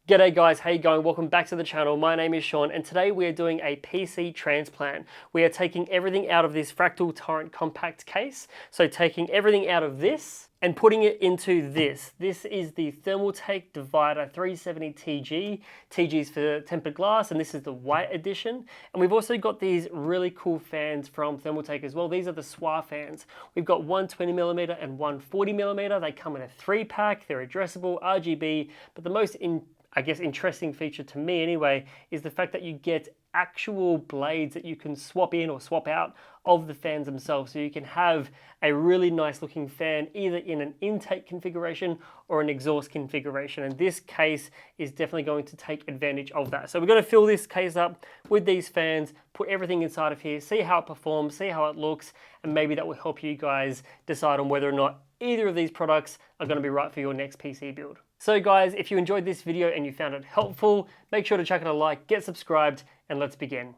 G'day guys, how you going? Welcome back to the channel. My name is Sean and today we are doing a PC transplant. We are taking everything out of this Fractal Torrent compact case. So taking everything out of this and putting it into this. This is the Thermaltake Divider 370TG. TG is for tempered glass and this is the white edition. And we've also got these really cool fans from Thermaltake as well. These are the SWAFANS. We've got one 20mm and one 40mm. They come in a 3-pack. They're addressable, RGB, but the most interesting feature to me anyway is the fact that you get actual blades that you can swap in or swap out of the fans themselves. So you can have a really nice looking fan either in an intake configuration or an exhaust configuration. And this case is definitely going to take advantage of that. So we're going to fill this case up with these fans, put everything inside of here, see how it performs, see how it looks, and maybe that will help you guys decide on whether or not either of these products are going to be right for your next PC build. So guys, if you enjoyed this video and you found it helpful, make sure to chuck it a like, get subscribed, and let's begin.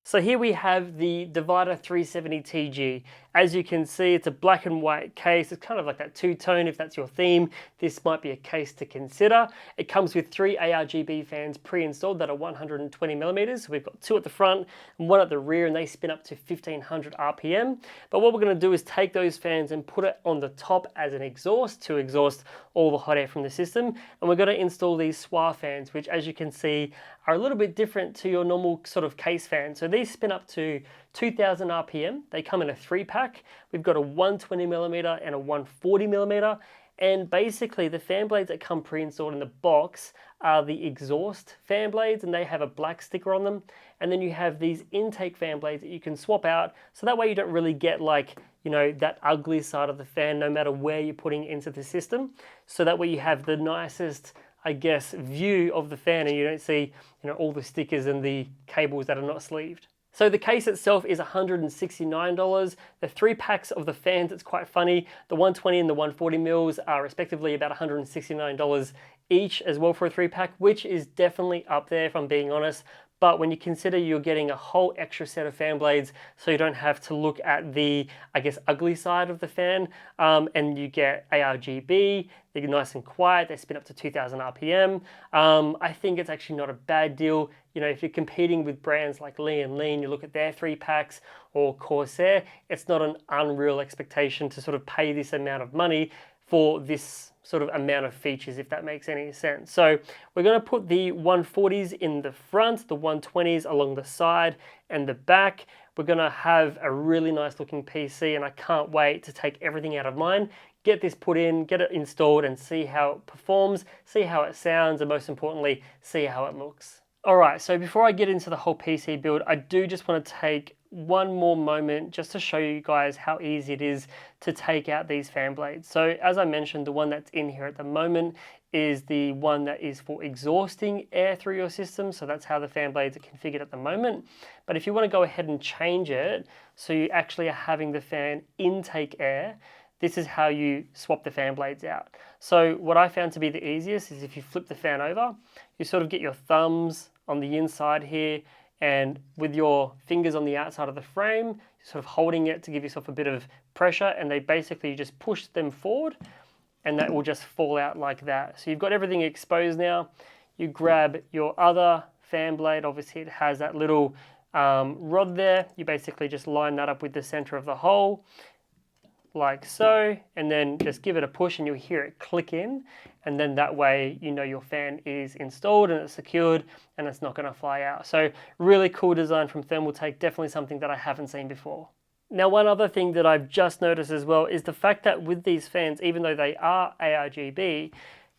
So here we have the Divider 370TG. As you can see, it's a black and white case. It's kind of like that two-tone. If that's your theme, this might be a case to consider. It comes with 3 ARGB fans pre-installed that are 120mm. So we've got 2 at the front and 1 at the rear, and they spin up to 1500 RPM. But what we're going to do is take those fans and put it on the top as an exhaust to exhaust all the hot air from the system. And we're going to install these SWAFANS, which as you can see are a little bit different to your normal sort of case fan. So these spin up to 2000 RPM. They come in a 3-pack. We've got a 120mm and a 140mm. And basically the fan blades that come pre-installed in the box are the exhaust fan blades, and they have a black sticker on them. And then you have these intake fan blades that you can swap out. So that way you don't really get like, you know, that ugly side of the fan no matter where you're putting it into the system. So that way you have the nicest, I guess, view of the fan and you don't see, you know, all the stickers and the cables that are not sleeved. So the case itself is $169. The 3 packs of the fans, it's quite funny. The 120 and the 140 mils are respectively about $169 each as well for a 3-pack, which is definitely up there if I'm being honest. But when you consider you're getting a whole extra set of fan blades, so you don't have to look at the, I guess, ugly side of the fan, and you get ARGB, they're nice and quiet, they spin up to 2000 RPM. I think it's actually not a bad deal. You know, if you're competing with brands like Lean, you look at their 3-packs or Corsair, it's not an unreal expectation to sort of pay this amount of money for this sort of amount of features, if that makes any sense. So we're going to put the 140s in the front, the 120s along the side and the back. We're going to have a really nice looking PC, and I can't wait to take everything out of mine, get this put in, get it installed, and see how it performs, see how it sounds, and most importantly, see how it looks. Alright, so before I get into the whole PC build, I do just want to take one more moment just to show you guys how easy it is to take out these fan blades. So as I mentioned, the one that's in here at the moment is the one that is for exhausting air through your system. So that's how the fan blades are configured at the moment. But if you want to go ahead and change it, so you actually are having the fan intake air, this is how you swap the fan blades out. So what I found to be the easiest is if you flip the fan over, you sort of get your thumbs on the inside here, and with your fingers on the outside of the frame, you're sort of holding it to give yourself a bit of pressure, and they basically just push them forward and that will just fall out like that. So you've got everything exposed now. You grab your other fan blade, obviously it has that little rod there. You basically just line that up with the center of the hole like so, and then just give it a push and you'll hear it click in, and then that way you know your fan is installed and it's secured and it's not going to fly out. So really cool design from Thermaltake, definitely something that I haven't seen before. Now one other thing that I've just noticed as well is the fact that with these fans, even though they are ARGB,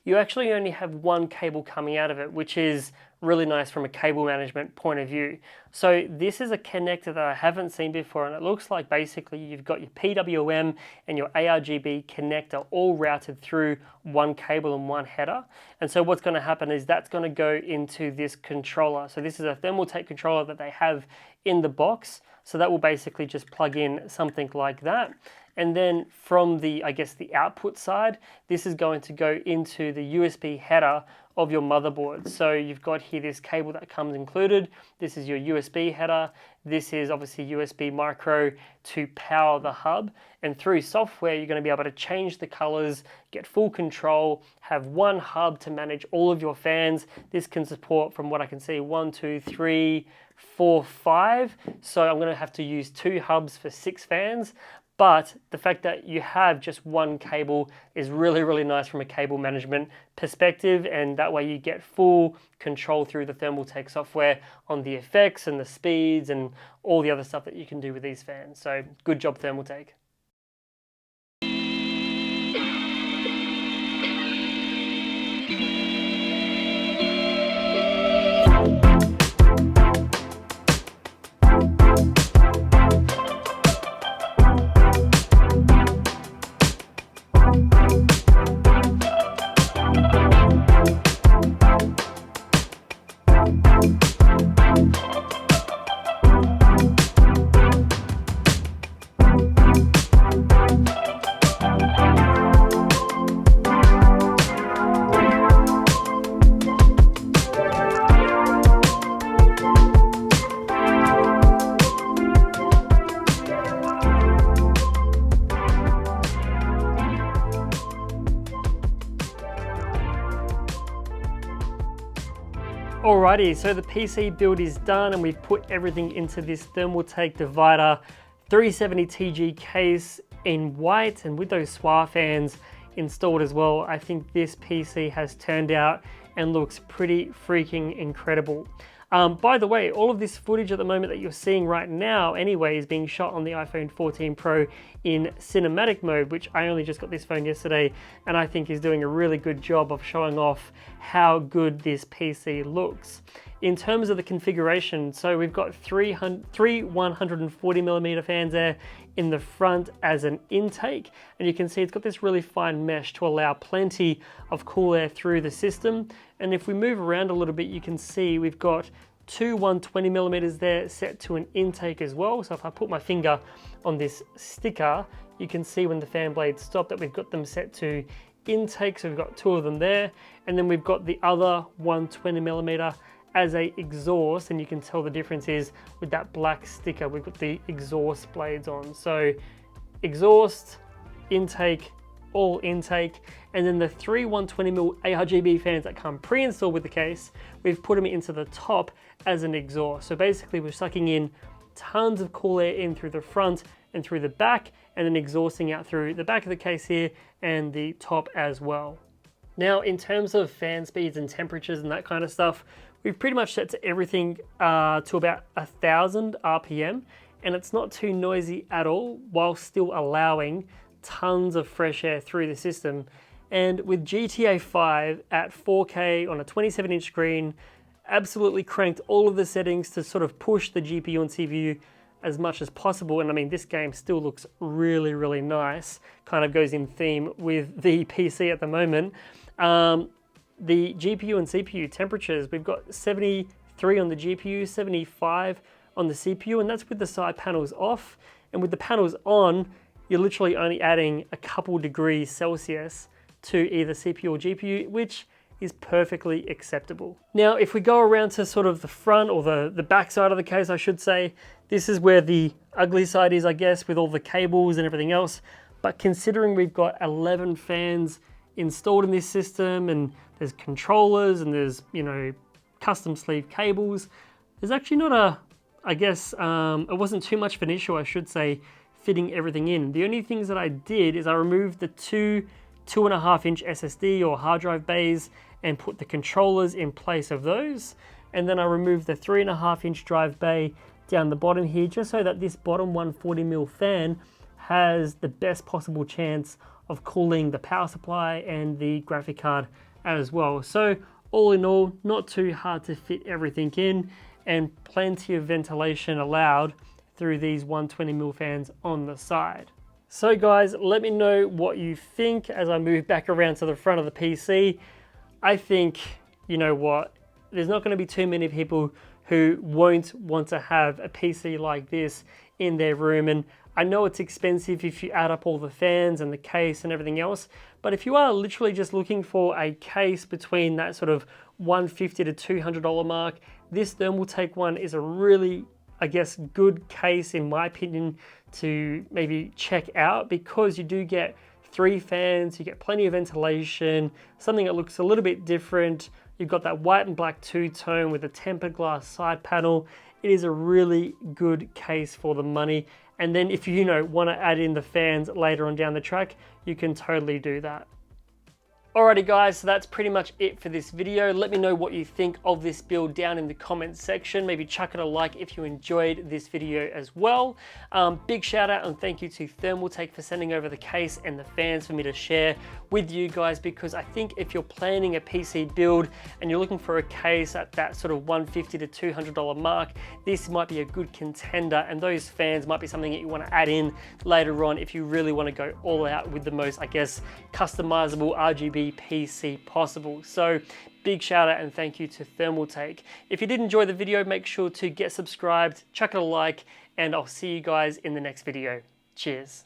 you actually only have one cable coming out of it, which is really nice from a cable management point of view. So this is a connector that I haven't seen before, and it looks like basically you've got your PWM and your ARGB connector all routed through one cable and one header. And so what's going to happen is that's going to go into this controller. So this is a Thermaltake controller that they have in the box. So that will basically just plug in something like that. And then from the, I guess, the output side, this is going to go into the USB header of your motherboard. So you've got here this cable that comes included. This is your USB header. This is obviously USB micro to power the hub. And through software, you're going to be able to change the colors, get full control, have one hub to manage all of your fans. This can support, from what I can see, 1, 2, 3, 4, 5. So I'm going to have to use 2 hubs for 6 fans. But the fact that you have just one cable is really, really nice from a cable management perspective, and that way you get full control through the Thermaltake software on the effects and the speeds and all the other stuff that you can do with these fans. So good job, Thermaltake. Alrighty, so the PC build is done and we've put everything into this Thermaltake Divider 370TG case in white, and with those SWAFANs installed as well. I think this PC has turned out and looks pretty freaking incredible. By the way, all of this footage at the moment that you're seeing right now anyway is being shot on the iPhone 14 Pro in cinematic mode, which I only just got this phone yesterday and I think is doing a really good job of showing off how good this PC looks. In terms of the configuration, so we've got three 140mm fans there in the front as an intake, and you can see it's got this really fine mesh to allow plenty of cool air through the system. And if we move around a little bit, you can see we've got 2 120mm there set to an intake as well. So if I put my finger on this sticker, you can see when the fan blades stop that we've got them set to intake. So we've got 2 of them there, and then we've got the other 120mm as a exhaust, and you can tell the difference is with that black sticker, we've got the exhaust blades on. So exhaust, intake, all intake, and then the 3 120mm ARGB fans that come pre-installed with the case, we've put them into the top as an exhaust. So basically we're sucking in tons of cool air in through the front and through the back, and then exhausting out through the back of the case here and the top as well. Now, in terms of fan speeds and temperatures and that kind of stuff, we've pretty much set to everything to about 1000 RPM, and it's not too noisy at all while still allowing tons of fresh air through the system. And with GTA 5 at 4K on a 27-inch screen, absolutely cranked all of the settings to sort of push the GPU and CPU as much as possible. And I mean, this game still looks really, really nice. Kind of goes in theme with the PC at the moment. The GPU and CPU temperatures, we've got 73 on the GPU, 75 on the CPU, and that's with the side panels off. And with the panels on, you're literally only adding a couple degrees Celsius to either CPU or GPU, which is perfectly acceptable. Now, if we go around to sort of the front, or the back side of the case, I should say, this is where the ugly side is, I guess, with all the cables and everything else. But considering we've got 11 fans installed in this system, and there's controllers, and there's, you know, custom sleeve cables, there's actually not a, I guess, it wasn't too much of an issue, I should say, fitting everything in. The only things that I did is I removed the 2.5-inch SSD or hard drive bays and put the controllers in place of those. And then I removed the 3.5-inch drive bay down the bottom here, just so that this bottom 140mm fan has the best possible chance of cooling the power supply and the graphic card as well. So all in all, not too hard to fit everything in, and plenty of ventilation allowed through these 120mm fans on the side. So guys, let me know what you think as I move back around to the front of the PC. I think, you know what, there's not going to be too many people who won't want to have a PC like this in their room, and I know it's expensive if you add up all the fans and the case and everything else, but if you are literally just looking for a case between that sort of $150 to $200 mark, this Thermaltake one is a really, I guess, good case in my opinion to maybe check out, because you do get 3 fans, you get plenty of ventilation, something that looks a little bit different. You've got that white and black two-tone with a tempered glass side panel. It is a really good case for the money. And then if you want to add in the fans later on down the track, you can totally do that. Alrighty guys, so that's pretty much it for this video. Let me know what you think of this build down in the comments section. Maybe chuck it a like if you enjoyed this video as well. Big shout out and thank you to Thermaltake for sending over the case and the fans for me to share with you guys, because I think if you're planning a PC build and you're looking for a case at that sort of $150 to $200 mark, this might be a good contender, and those fans might be something that you want to add in later on if you really want to go all out with the most, I guess, customizable RGB PC possible. So big shout out and thank you to Thermaltake. If you did enjoy the video, make sure to get subscribed, chuck it a like, and I'll see you guys in the next video. Cheers.